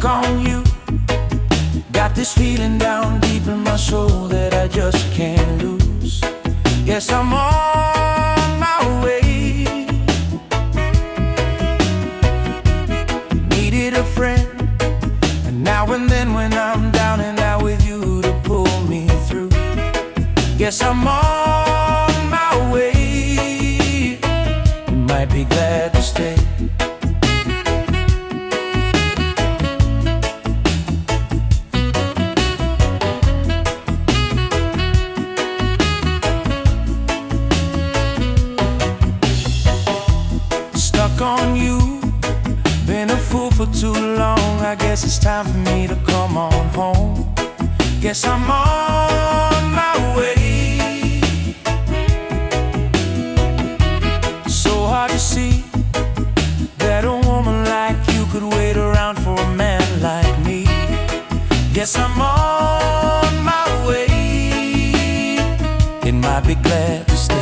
stuck on you. Got this feeling down deep in my soul that I just can't lose. Yes, I'm on my way. Needed a friend, and now and then when I'm down and out with you to pull me through. Yes, I'm on my way. You might be glad to stay. Stuck on you, been a fool for too long. I guess it's time for me to come on home. Guess I'm on my way. So hard to see that a woman like you could wait around for a man like me. Guess I'm on my way. It might be glad to stay.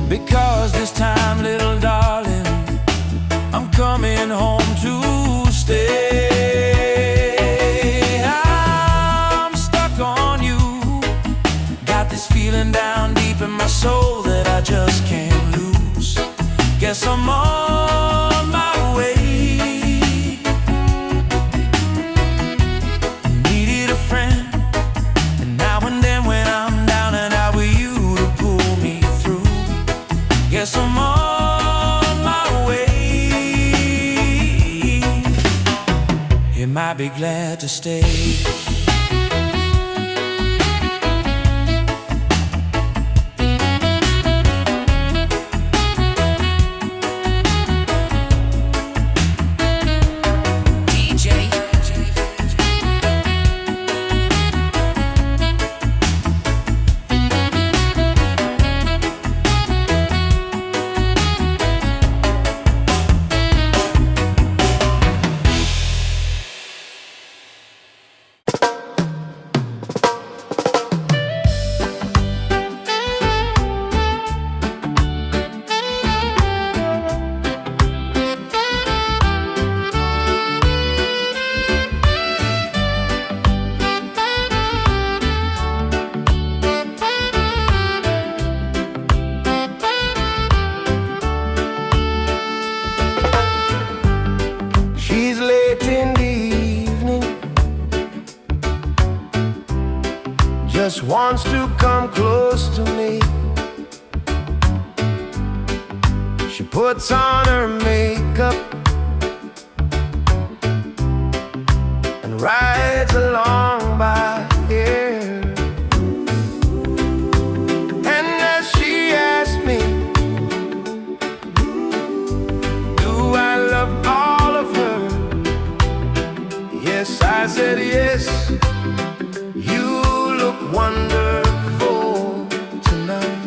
Because this time, little darling, I'm coming home to stay. I'm stuck on you. Got this feeling down deep in my soul that I just can't lose. Guess I'm on my way. Needed a friend, and now and then when I'm down and out with you to pull me through. Guess I'm on my way. You might be glad to stay. Just wants to come close to me. She puts on her makeup and rides along by here. And as she asked me, do I love all of her? Yes, I said yes. Wonderful tonight.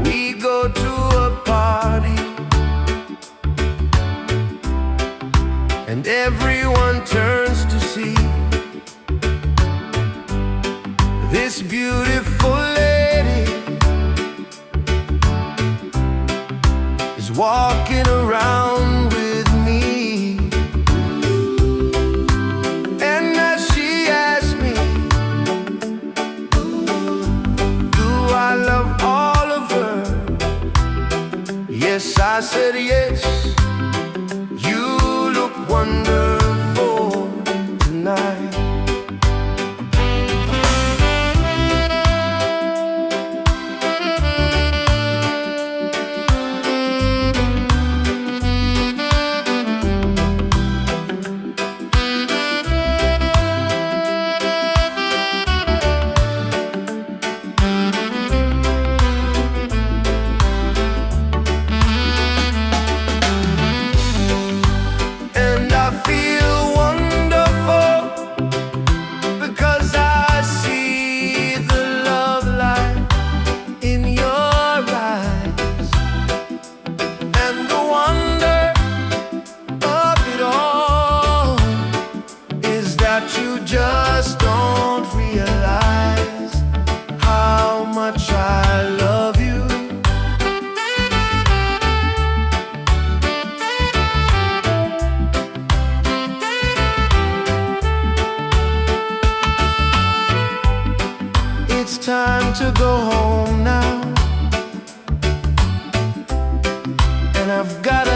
We go to a party and everyone turns to see this beautiful lady walking around with me. And as she asked me, do I love all of her? Yes, I said yes. You look wonderful tonight.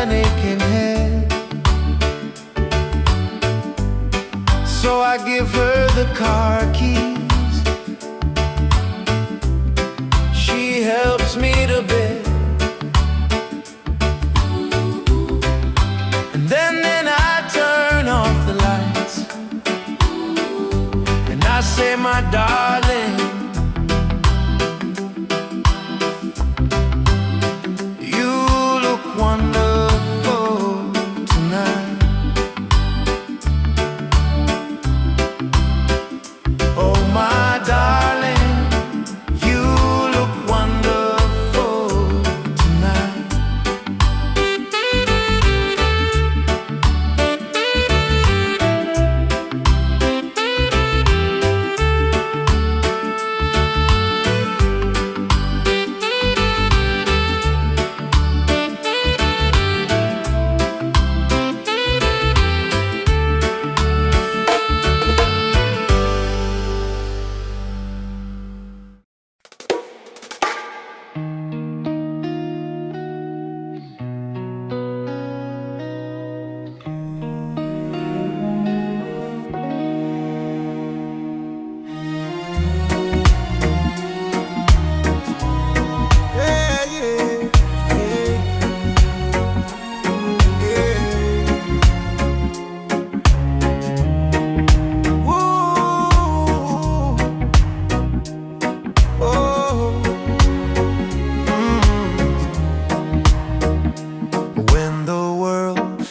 an aching head. So I give her the car keys. She helps me to bed. And then I turn off the lights, and I say, my darling, you look wonderful tonight. Oh, my darling, you look wonderful tonight.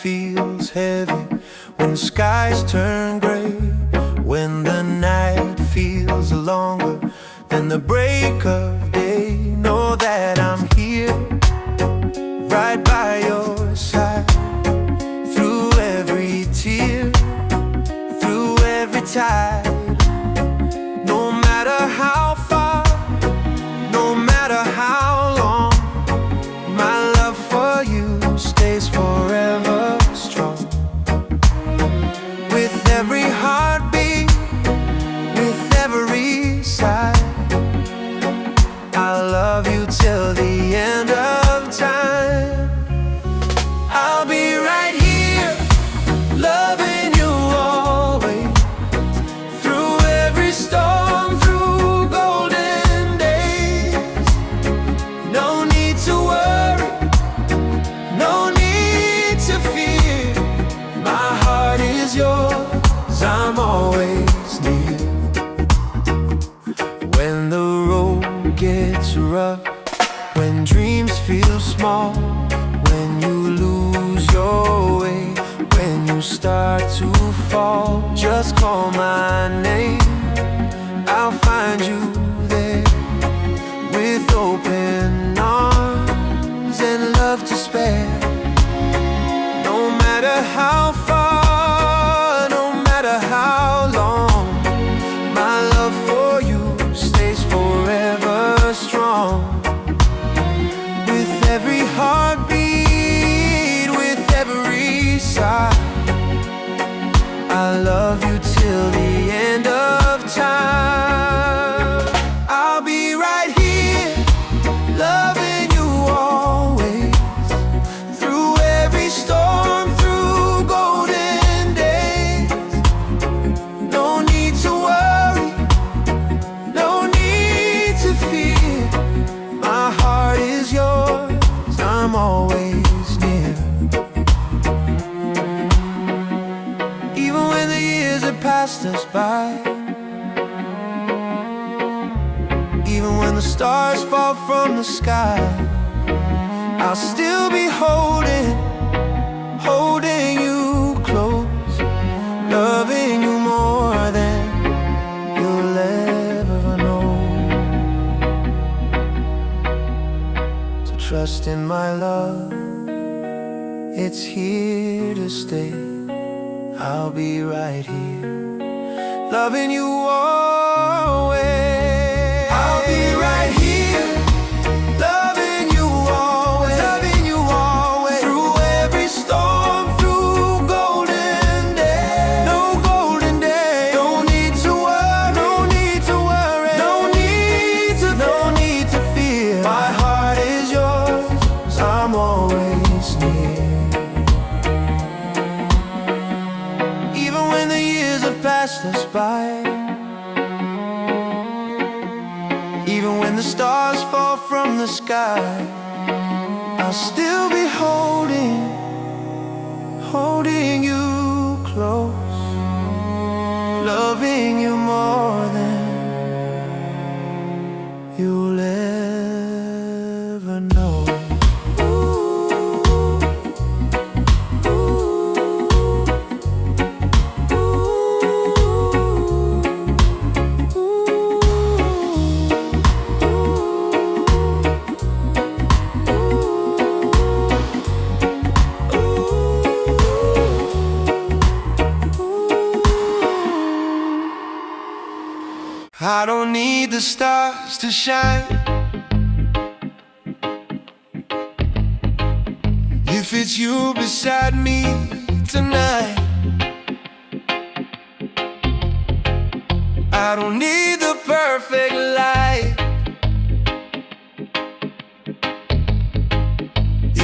Feels heavy when the skies turn gray, when the night feels longer than the break of day. Know that I'm here, right by your side, through every tear, through every tide. No matter how far, no matter how long, my love for you stays forever. With every heartbeat, with every sigh, I'll love you till the end of time. I'll be right here, loving you always, through every storm, through golden days. No need to worry, no need to fear. My heart is yours, I'm always near. When the road gets rough, when dreams feel small, when you lose your way, when you start to fall, just call my name, I'll find you there, with open arms and love to spare. No matter how far, no matter how long, my love for you stays forever strong. With every heartbeat, with every sigh, I love you till the end of time. I'll be right here, loving you always, through every storm, through golden days. No need to worry, no need to fear. My heart is yours, I'm always near. Even when the years have passed us by, even when the stars fall from the sky, I'll still be holding you close, loving you more than you'll ever know. So trust in my love, it's here to stay. I'll be right here, loving you always. I'll be right here, loving you always, loving you always, through every storm, through golden days. No golden days, no need to worry, no need to worry, no need to fear. My heart is yours, I'm always near. passed us by. Even when the stars fall from the sky, I'll still be holding you close, loving you more than you'll ever know. I don't need the stars to shine if it's you beside me tonight. I don't need the perfect light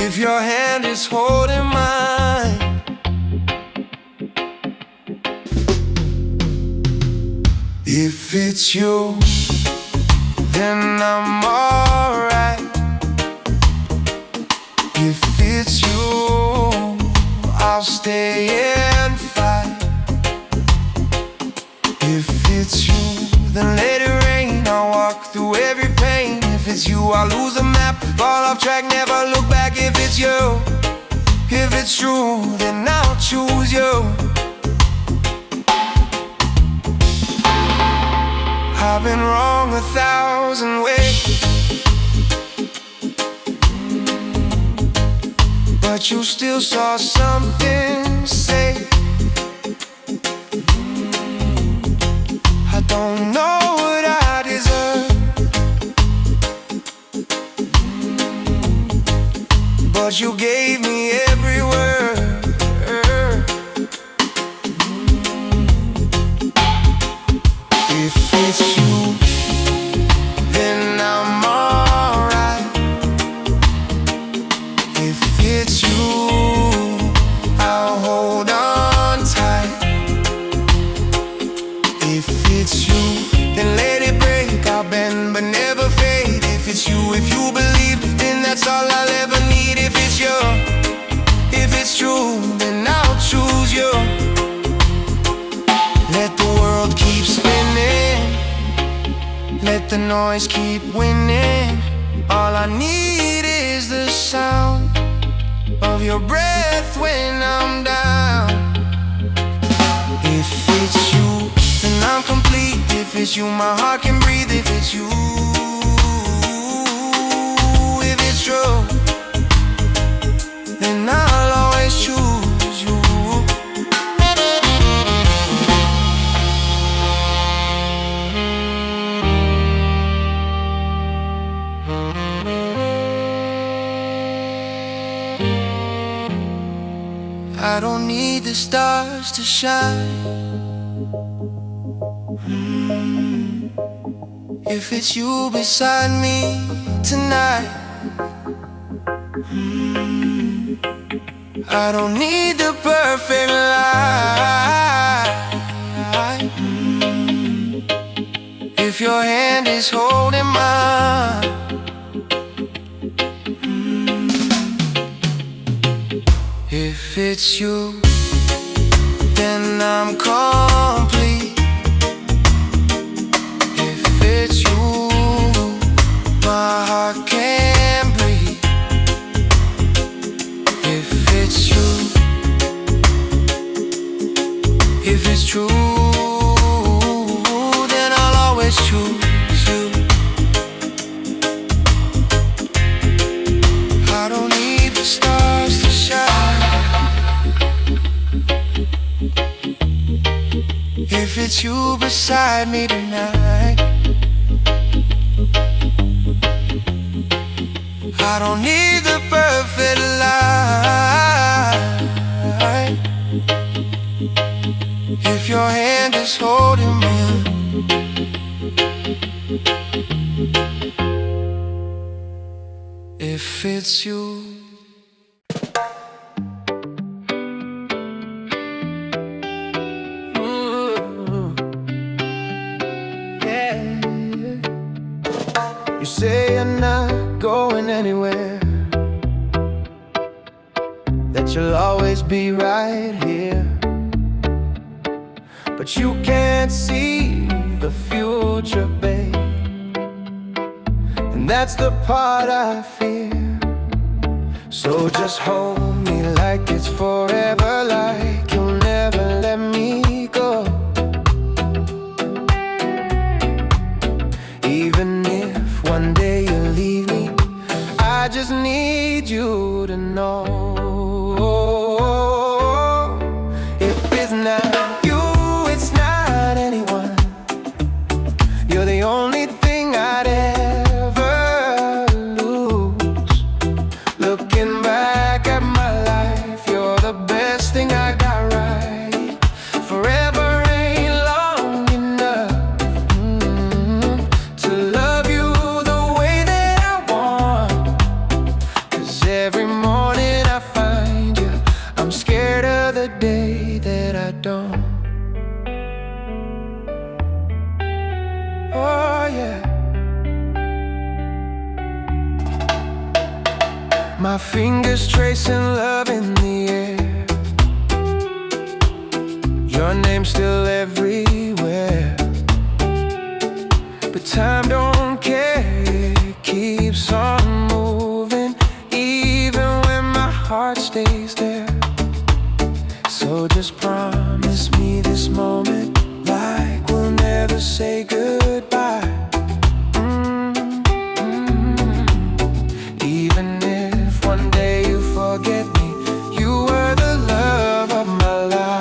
if your hand is holding mine. If it's you, then I'm alright. If it's you, I'll stay and fight. If it's you, then let it rain. I'll walk through every pain. If it's you, I'll lose the map, fall off track, never look back. If it's you, if it's true, then I'll choose you. I've been wrong 1,000 ways, but you still saw something, say. I don't know what I deserve, but you gave me every word. If it's you, then I'm alright. If it's you, I'll hold on tight. If it's you, then let it break. I'll bend but never fade. If it's you, if you believe, then that's all I'll ever need. If it's you, if it's true, then I'll choose you. Let the world keep spinning, let the noise keep winning. All I need is the sound of your breath when I'm down. If it's you, then I'm complete. If it's you, my heart can breathe. If it's you, if it's true, then I'll always choose you. I don't need the stars to shine if it's you beside me tonight. I don't need the perfect light if your hand is holding mine. If it's you, then I'm complete. If it's you, my heart can breathe. If it's you, if it's true, then I'll always choose you. I don't need the stars to shine if it's you beside me tonight. I don't need the perfect light if your hand is holding me. If it's you. Ooh. always be right here. But you can't see the future, babe, and that's the part I fear. So just hold me like it's forever, like you'll never let me go. Even if one day you leave me, I just need you to know, if it's not you, it's not anyone. You're the only thing I'd ever lose. Looking back at my life, you're the best thing I got right. Forever ain't long enough to love you the way that I want. 'Cause every morning I find you, I'm scared of the day that I don't. Oh yeah. My fingers tracing love in the air. Your name's still everywhere. But time don't care, it keeps on moving, even when my heart stays there. So just promise me this moment, like we'll never say goodbye. Even if one day you forget me, you were the love of my life.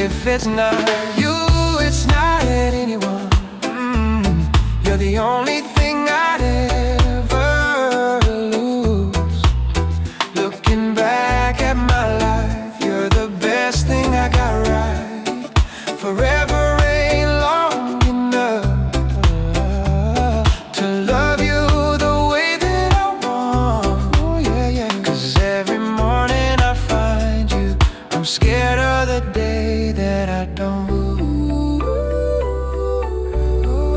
If it's not you, it's not anyone. You're the only thing I'd ever lose. Looking back at my life, you're the best thing I got right. Forever ain't long enough to love you the way that I want. Oh yeah, yeah. 'Cause every morning I find you, I'm scared of the day that I don't. Oh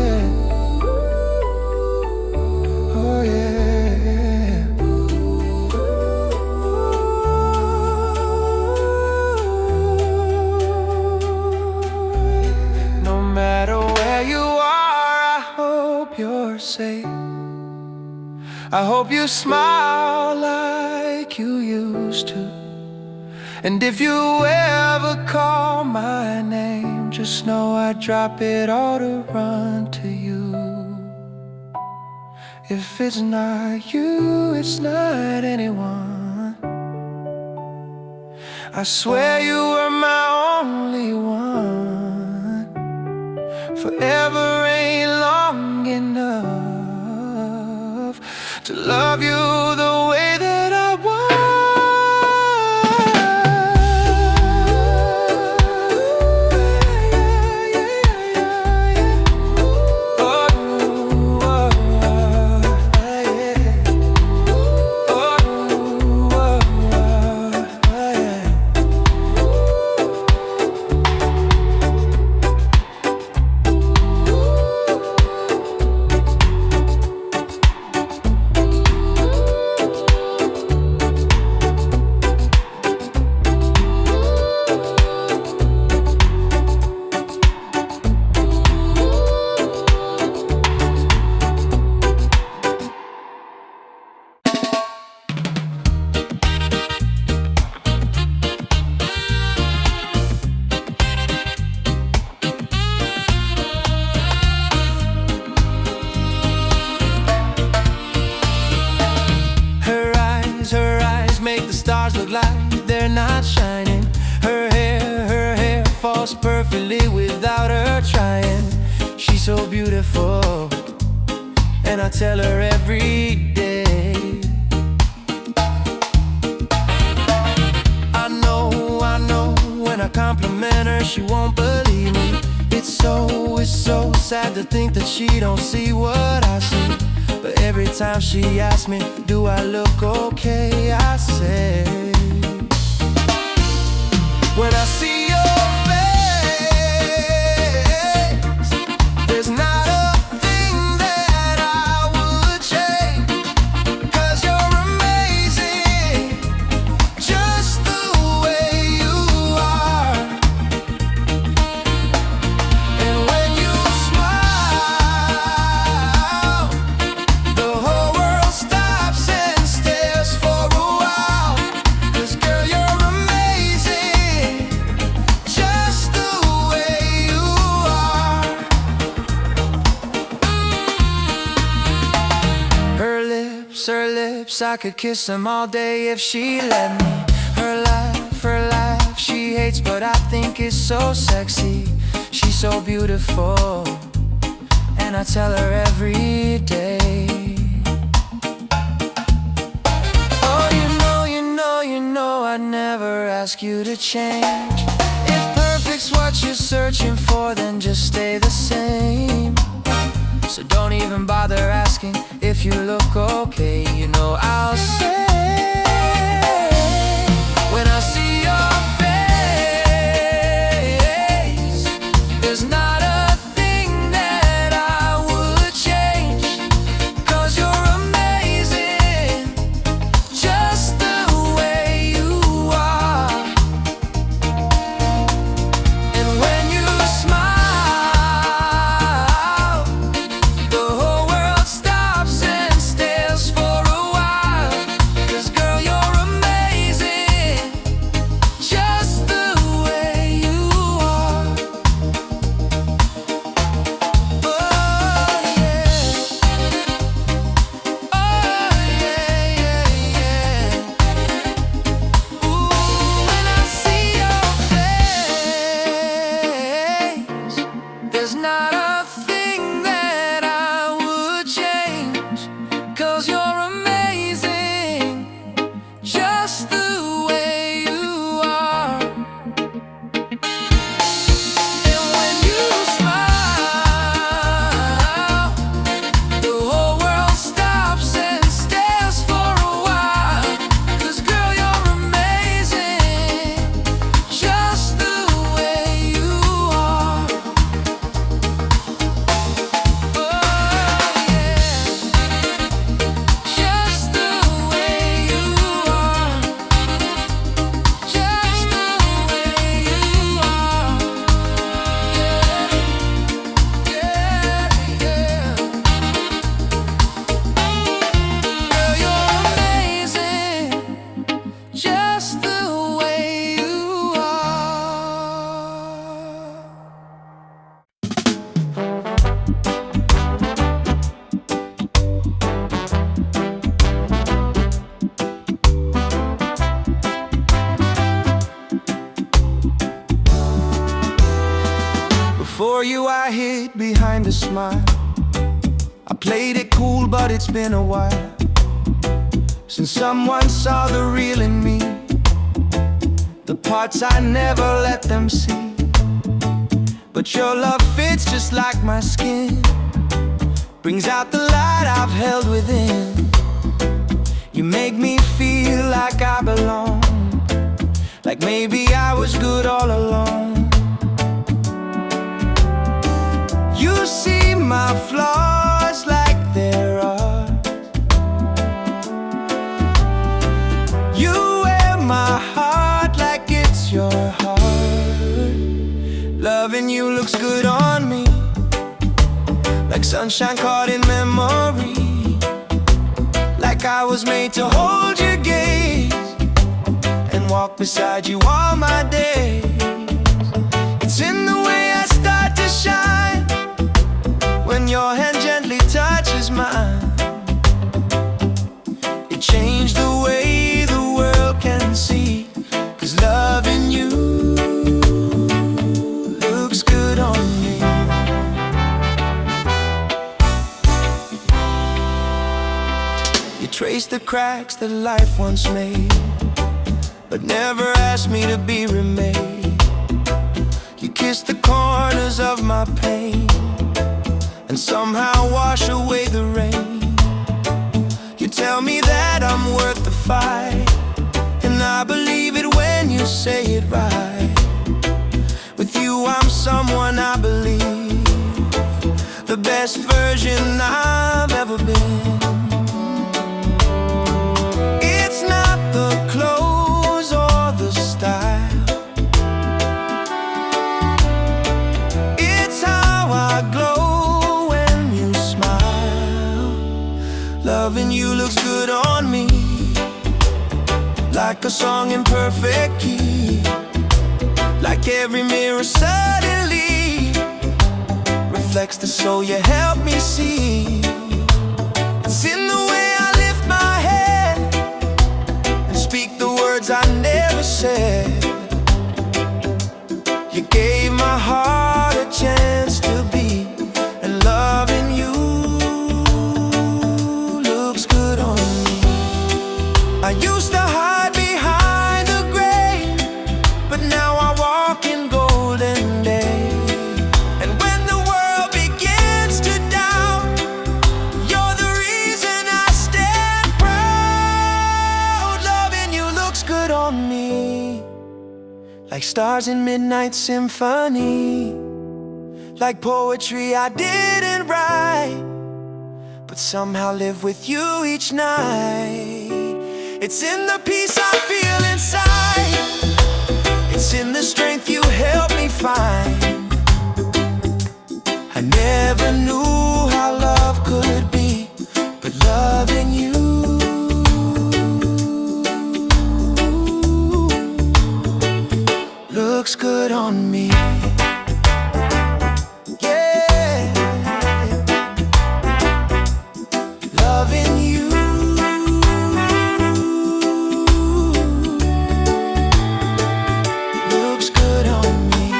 yeah. Oh yeah. No matter where you are, I hope you're safe. I hope you smile like you used to. And if you ever call my name, just know I'd drop it all to run to you. If it's not you, it's not anyone. I swear you were my only one. Forever ain't long enough to love you the way that I want. Make the stars look like they're not shining. Her hair falls perfectly without her trying. She's so beautiful, and I tell her every day. I know, when I compliment her, she won't believe me. It's so sad to think that she don't see what I see. But every time she asks me, do I look okay, I say, when I see your face, there's not a thing that I would change. her lips, I could kiss them all day if she let me. Her laugh, she hates but I think it's so sexy. She's so beautiful, and I tell her every day. Oh, you know I'd never ask you to change. If perfect's what you're searching for, then just stay the same. So don't even bother asking if you look okay. You know I'll say, when I see your face, there's not a thing that I would change. 'Cause you're amazing, just the way you are. And when you smile, the whole world stops and stares for a while. 'Cause girl, you're amazing, just the way you are. Oh yeah, oh yeah, yeah, yeah. Ooh, when I see your face, there's not a thing that I would change. 'Cause you're amazing, just the way you are. And when you smile, the whole world stops and stares for a while. 'Cause girl, you're amazing, just the way you are. Oh yeah, just the way you are, just the way you are. Yeah, yeah, yeah. Girl, you're amazing, just the way you are. Before you I hid behind a smile. I played it cool but it's been a while since someone saw the real in me, the parts I never let them see. But your love fits just like my skin, brings out the light I've held within. You make me feel like I belong, like maybe I was good all along. You see my flaws like there are. You wear my heart like it's your heart. Loving you looks good on me, like sunshine caught in memory. Like I was made to hold your gaze and walk beside you all my days. It's in the way I start to shine when your hand gently touches mine. It changed the way the world can see. 'Cause loving you looks good on me. You trace the cracks that life once made, but never asked me to be remade. You kiss the corners of my pain and somehow wash away the rain. You tell me that I'm worth the fight, and I believe it when you say it right. With you I'm someone I believe, the best version I've ever been. It's not the clothes or the style, it's how I glow when you smile. Loving you looks good on me, like a song in perfect key. Like every mirror suddenly reflects the soul you help me see. It's in the way I lift like stars in midnight symphony, like poetry I didn't write, but somehow live with you each night. It's in the peace I feel inside, it's in the strength you help me find. I never knew how love could be, but loving you looks good on me. Yeah, loving you looks good on me.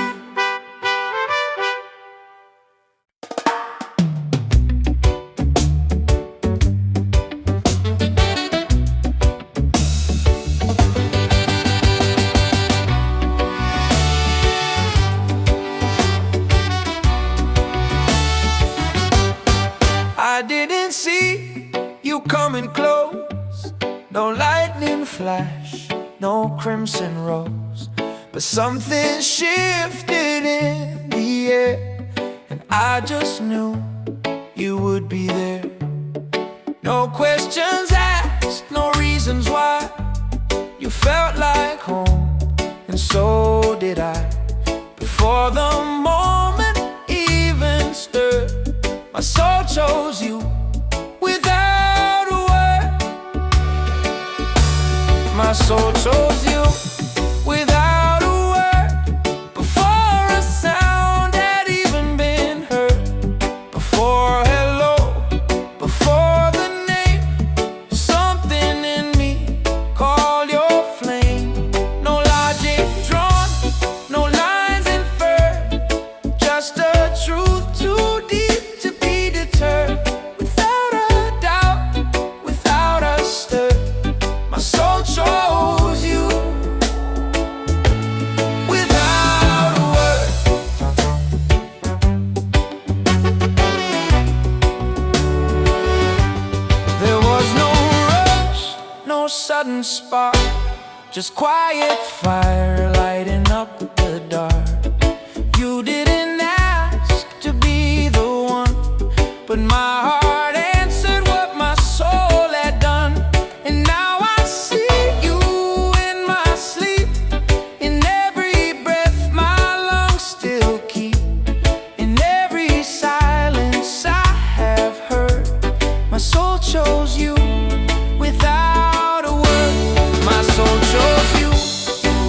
I didn't see you coming close, no lightning flash, no crimson rose, but something shifted in the air, and I just knew you would be there. No questions asked, no reasons why. You felt like home, and so did I. Before the moment even stirred, my soul chose you without a word. My soul chose you without a word. Before a sound had even been heard, before a hello, before the name, something in me called your flame. No logic drawn, no lines inferred, just a truth too deep to be deterred. Without a doubt, without a stir, my soul chose you without a word. There was no rush, no sudden spark, just quiet fire lighting up the dark. You didn't ask to be the one, but my heart answered what my soul had done. And now I see you in my sleep, in every breath my lungs still keep, in every silence I have heard. My soul chose you without a word. My soul chose you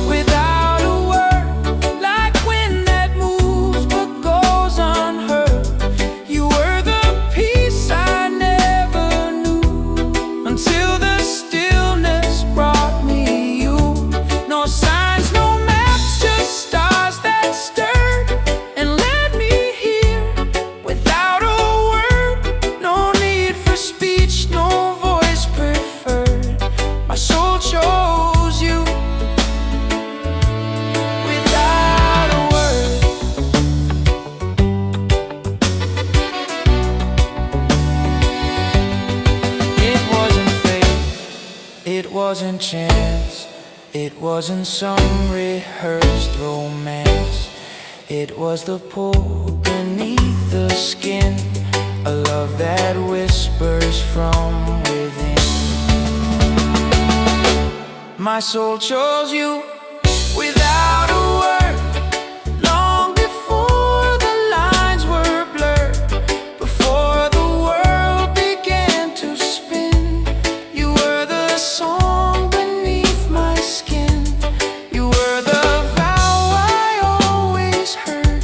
without a word, like wind that moves but goes unheard. You were the peace I never knew, until the stillness brought me you. No signs, no maps, just stars that stirred and led me here without a word. No need for speech, no voice preferred. My soul chose you without a word. It wasn't fate, it wasn't chance, it wasn't some rehearsed romance. It was the pull beneath the skin, a love that whispers from within. My soul chose you without a word, long before the lines were blurred, before the world began to spin. You were the song beneath my skin, you were the vow I always heard,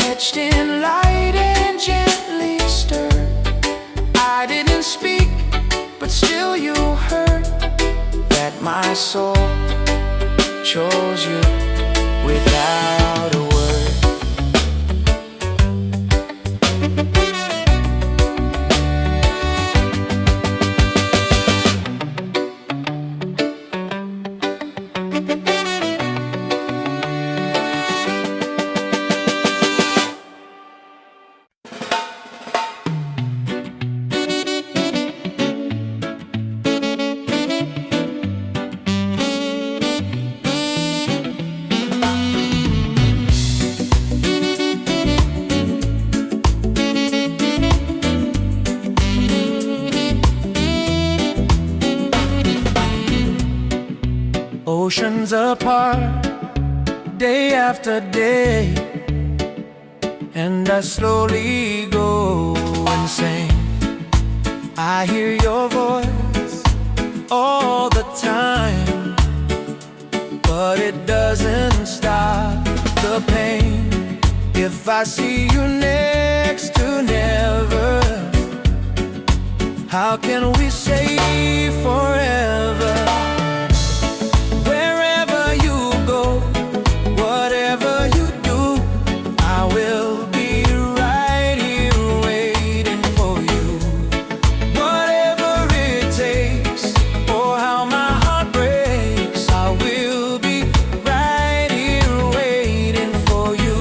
etched in light and gently stirred. I didn't speak, but still you heard that my soul chose you without a word. oceans apart, day after day, and I slowly go insane. I hear your voice all the time, but it doesn't stop the pain. If I see you next to never, how can we say forever? Wherever you go, whatever you do, I will be right here waiting for you. Whatever it takes, or how my heart breaks, I will be right here waiting for you.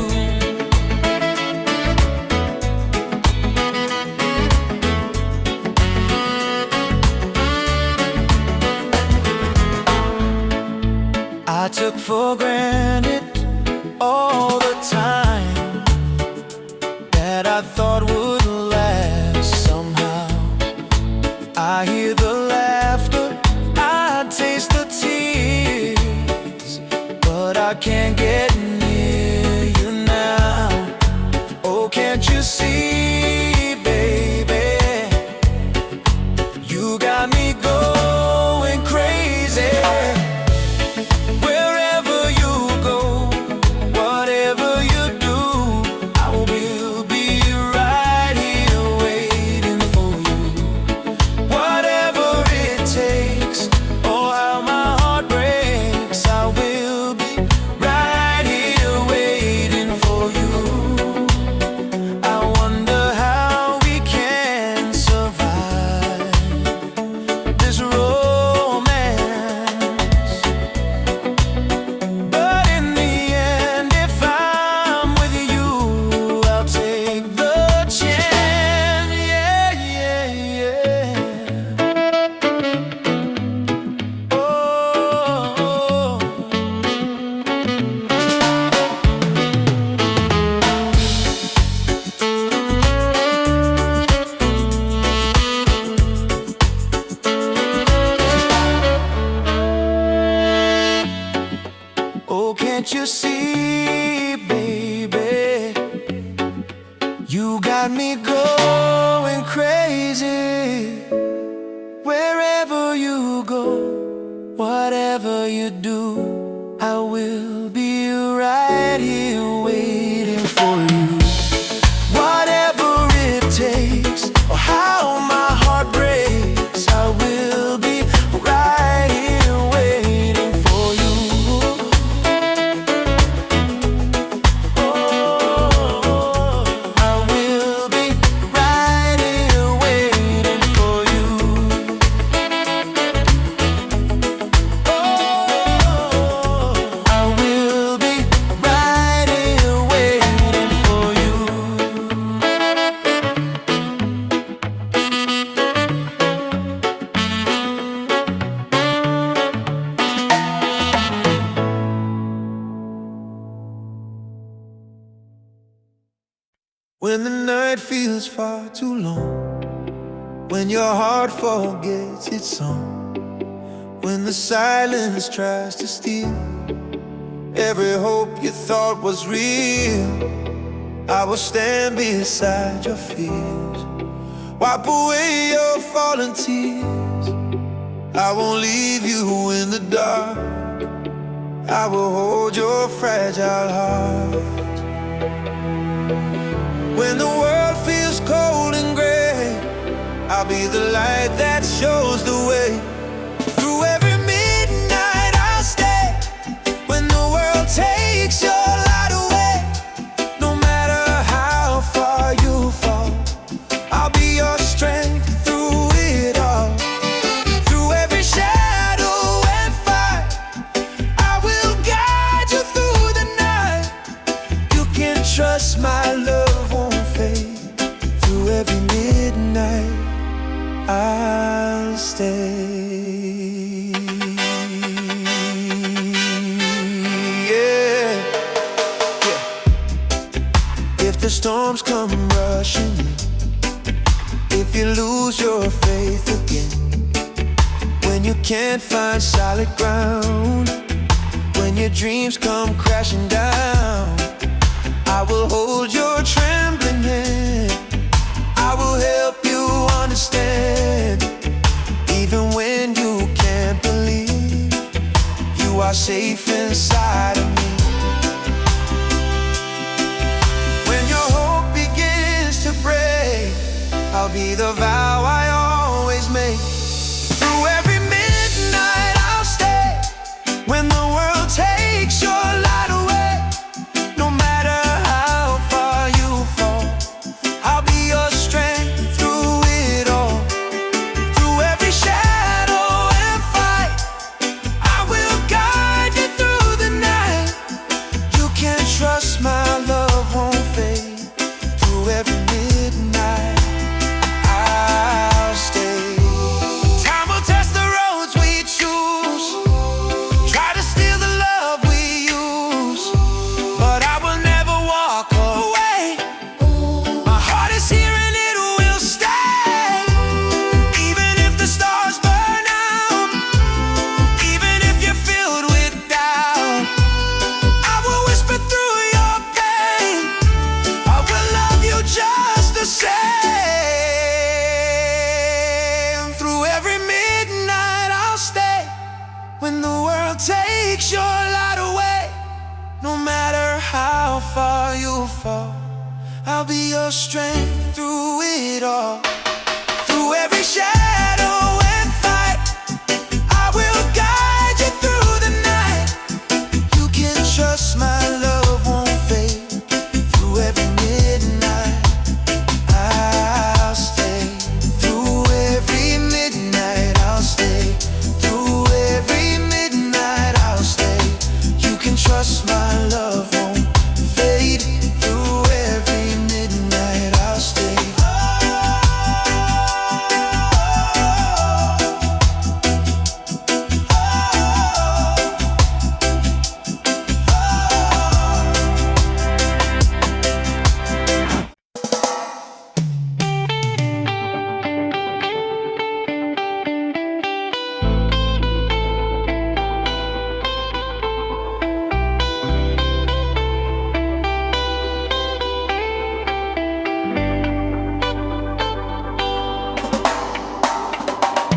I took for granted all the time that I thought would last somehow. I hear the laughter, I taste the tears, but I can't get near you now. Oh, can't you see, baby? You got me going crazy. Can't you see, baby? You got me going crazy. Wherever you go, whatever you do, I will be right here waiting for you. Whatever it takes, or how my heart breaks, I will be right here waiting for you. When the night feels far too long, when your heart forgets its song, when the silence tries to steal every hope you thought was real, I will stand beside your fears, wipe away your fallen tears. I won't leave you in the dark, I will hold your fragile heart. When the world feels cold and gray, I'll be the light that shows the way. Through every midnight I'll stay. When the world takes your light away, no matter how far you fall, I'll be your strength through it all. Through every shadow and fight, I will guide you through the night. You can trust my love. Through every midnight I'll stay. Yeah, yeah. If the storms come rushing in, if you lose your faith again, when you can't find solid ground, When your dreams come crashing down, I will hold your trembling hand. I will help you understand. Even when you can't believe, you are safe inside of me. When your hope begins to break, I'll be the vow I always make. Through every midnight I'll stay. When the world takes your light away, no matter how far you fall, I'll be your strength through it all. Through every shadow and fight, I will guide you through the night. You can trust my love won't fade. Through every midnight I'll stay. Time will test the roads we choose, try to steal the love we use, but I will never walk away. My heart is here and it will stay. Even if the stars burn out, even if you're filled with doubt, I will whisper through your pain. I will love you just the same. Through every midnight I'll stay. When the world takes your light away, no matter how far you fall, I'll be your strength through it all. Through every shadow and fight, I will guide you through the night. You can trust my love won't fade. Through every midnight I'll stay. Through every midnight I'll stay. Through every midnight I'll stay. You can trust my love won't fade. Through every midnight I'll stay.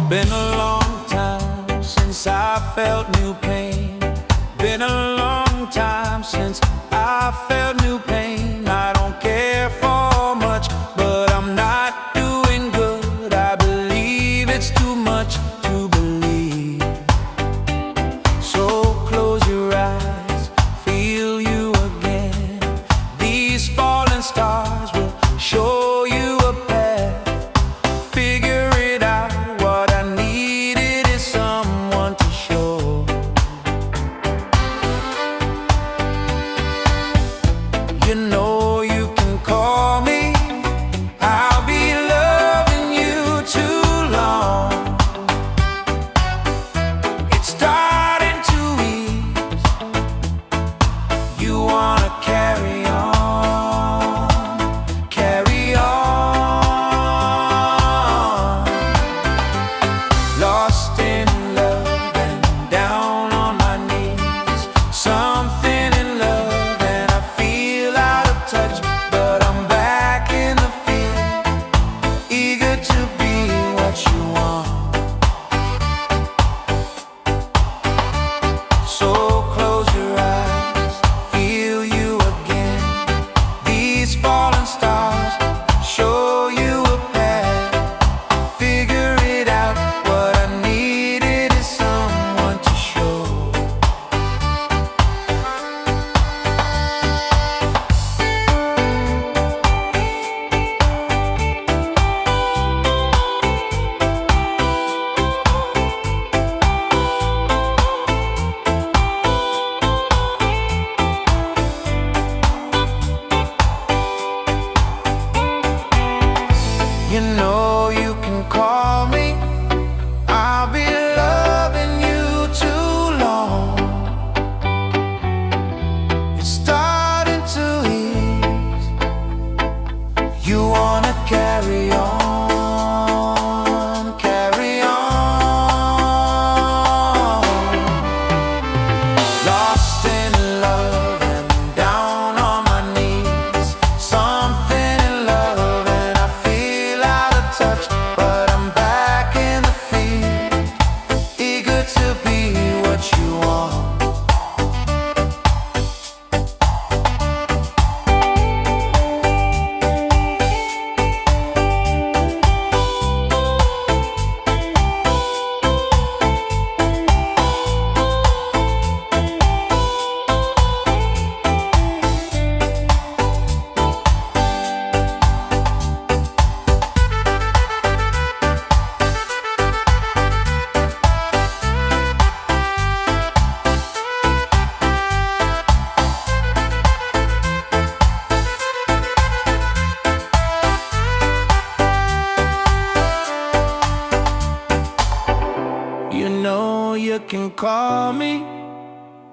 Been a long time since I felt new pain. Been a long time since I felt new pain. I don't care for much, but I'm not doing good. I believe it's too much to believe. So close your eyes, feel you again. These falling stars will show you a path. Figure it out. What I needed is someone to show. know you can call me.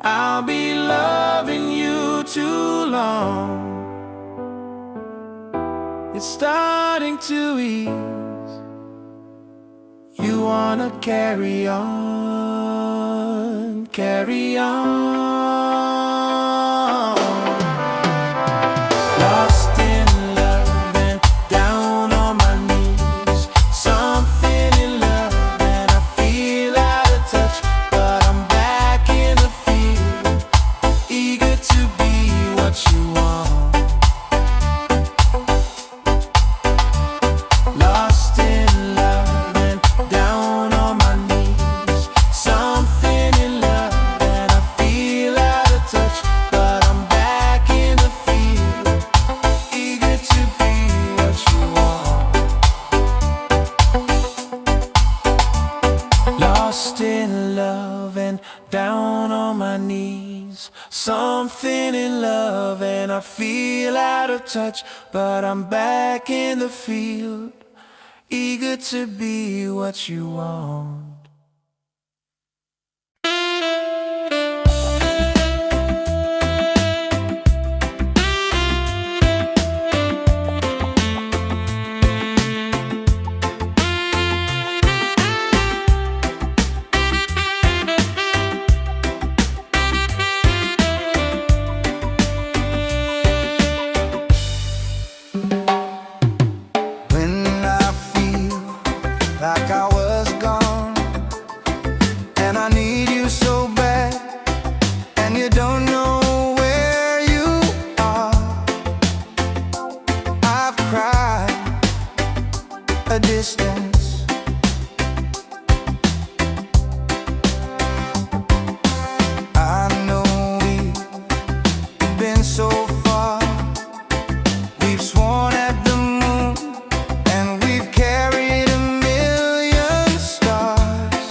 I'll be loving you too long. It's starting to ease. You wanna carry on, carry on. Lost in love and down on my knees. Something in love and I feel out of touch, but I'm back in the field, eager to be what you want. Lost in love and down on my knees. Something in love and I feel out of touch, but I'm back in the field, eager to be what you want. Lost in love and down on my knees. Something in love and I feel out of touch, but I'm back in the field, eager to be what you want. When I feel like I was gone and I need you so bad, and you don't know where you are. I've cried a distance. I know we've been so far. We've sworn at the moon and we've carried a million stars.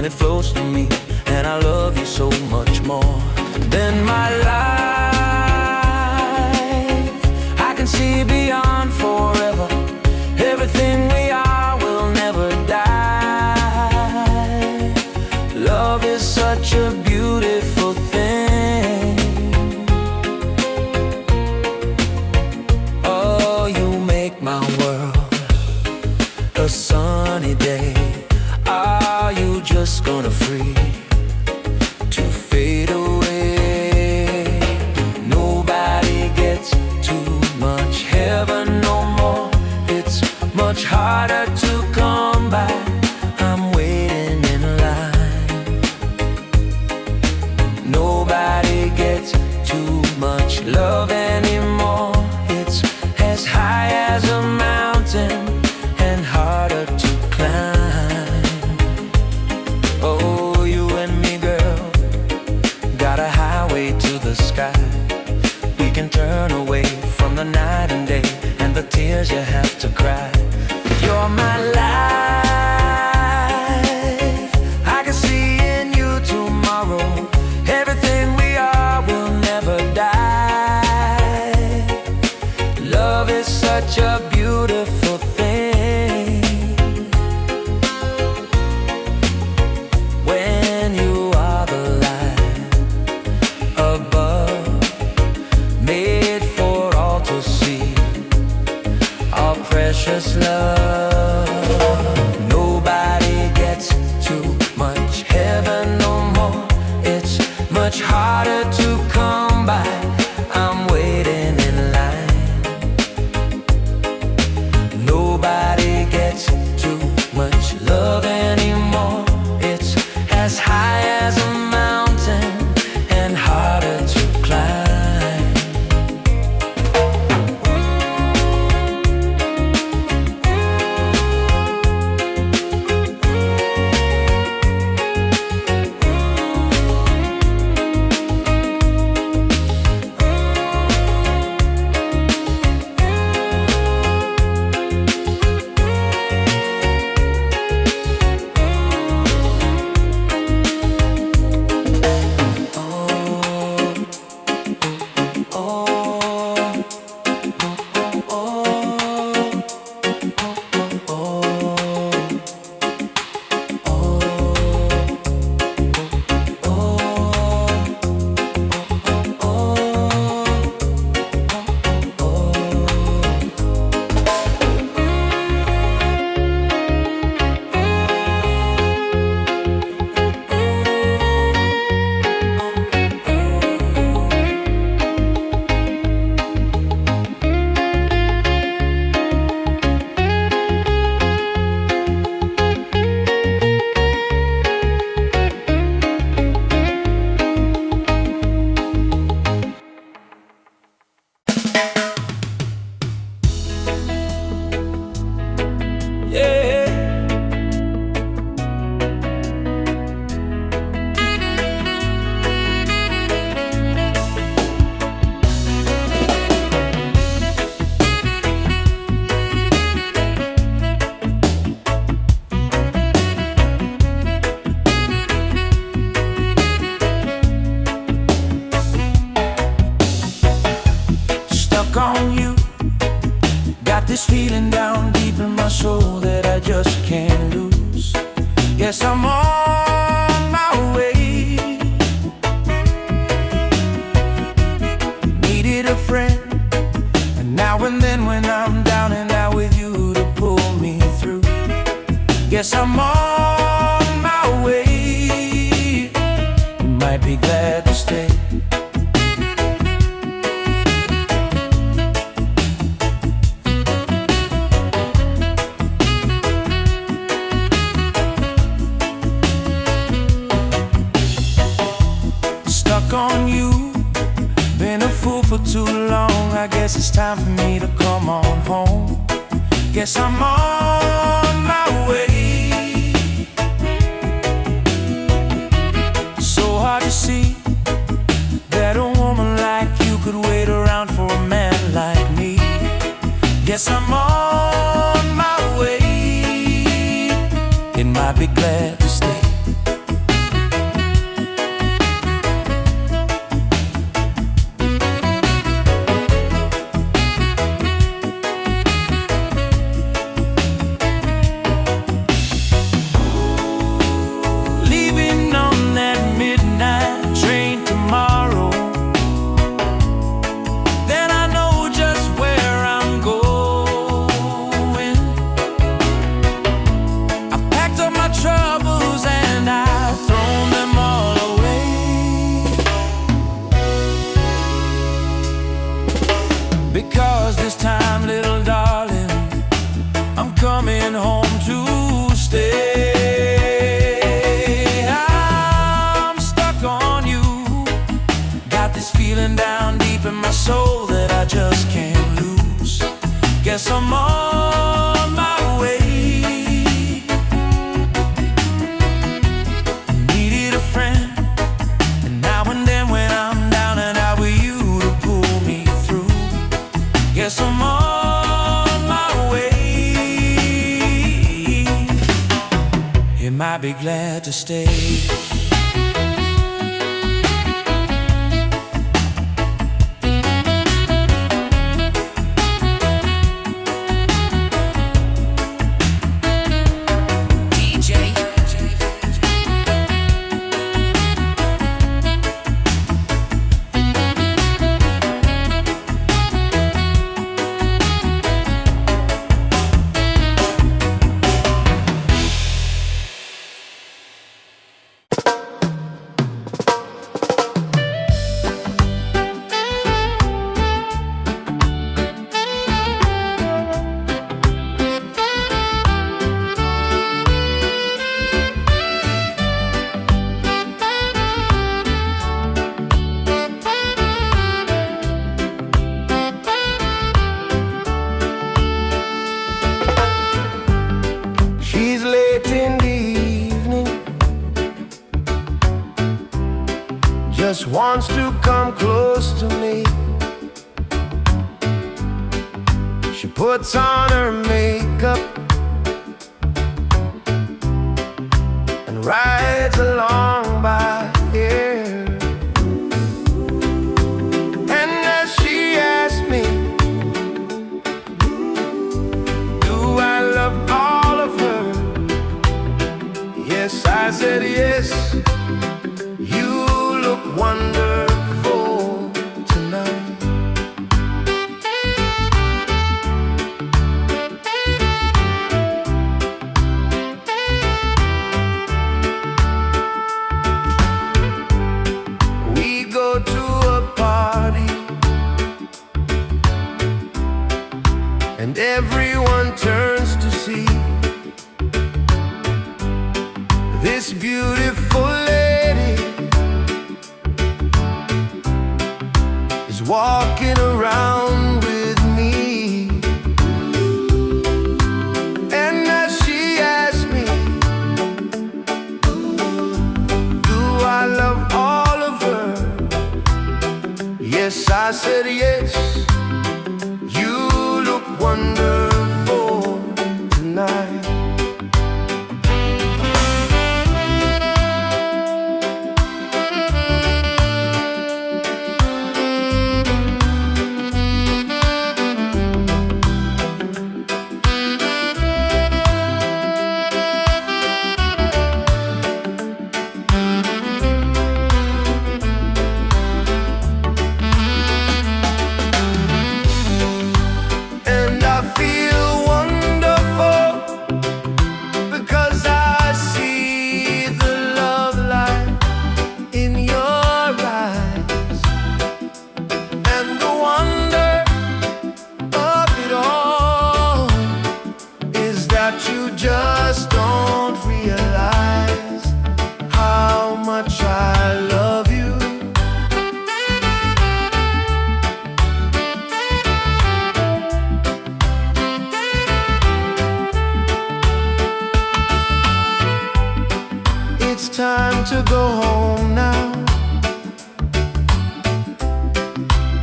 it flows through me, and I love you so much more than my life. I can see beyond forever. Everything we are will never die. Love is such a beautiful thing. Oh, you make my world a sunny day. Are you just gonna free to fade away? Nobody gets too much heaven no more. It's much harder to come by. I'm waiting in line. Nobody gets too much love anymore. It's as high as a mountain and harder to climb. Oh, you and me, girl, got a highway to the sky. We can turn away from the night and day and the tears you have to cry. You're my life. I can see in you tomorrow. Everything we are will never die. Love is such a beautiful thing. When you are the light above, made for all to see, our precious love. Nobody gets too much heaven no more. It's much harder to come by. I'm waiting in line. Nobody gets too much love anymore. It's as high as a mountain and harder to climb. On you, got this feeling down deep in my soul that I just can't lose. Yes, I'm on my way. Needed a friend, and now and then when I'm down and out with you to pull me through. Yes, I'm on my way. You might be glad to stay. On you, been a fool for too long. I guess it's time for me to come on home. Guess I'm on my way. So hard to see that a woman like you could wait around for a man like me. Guess I'm on my way. It might be glad to stay. I'm on my way. Needed a friend, and now and then when I'm down and out with you to pull me through. Guess I'm on my way. You might be glad to stay. She's late in the evening, just wants to come close to me. She puts on her makeup and rides along by here. And as she asks me, do I love all of her? Yes, I said yes. You look wonderful tonight. We go to a party and everyone turns to see this beautiful lady is walking around with me. And as she asks me, do I love all of her? Yes, I said yes. You look wonderful tonight. And I feel wonderful because I see the love light in your eyes. And the wonder of it all is that you just don't realize how much I love you. It's time to go home now,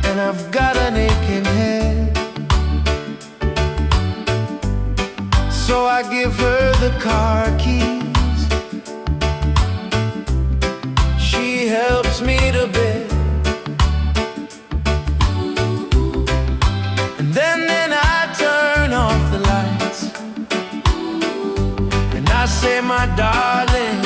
and I've got an aching head. So I give her the car keys. She helps me to bed, and then I turn off the lights, and I say, my darling,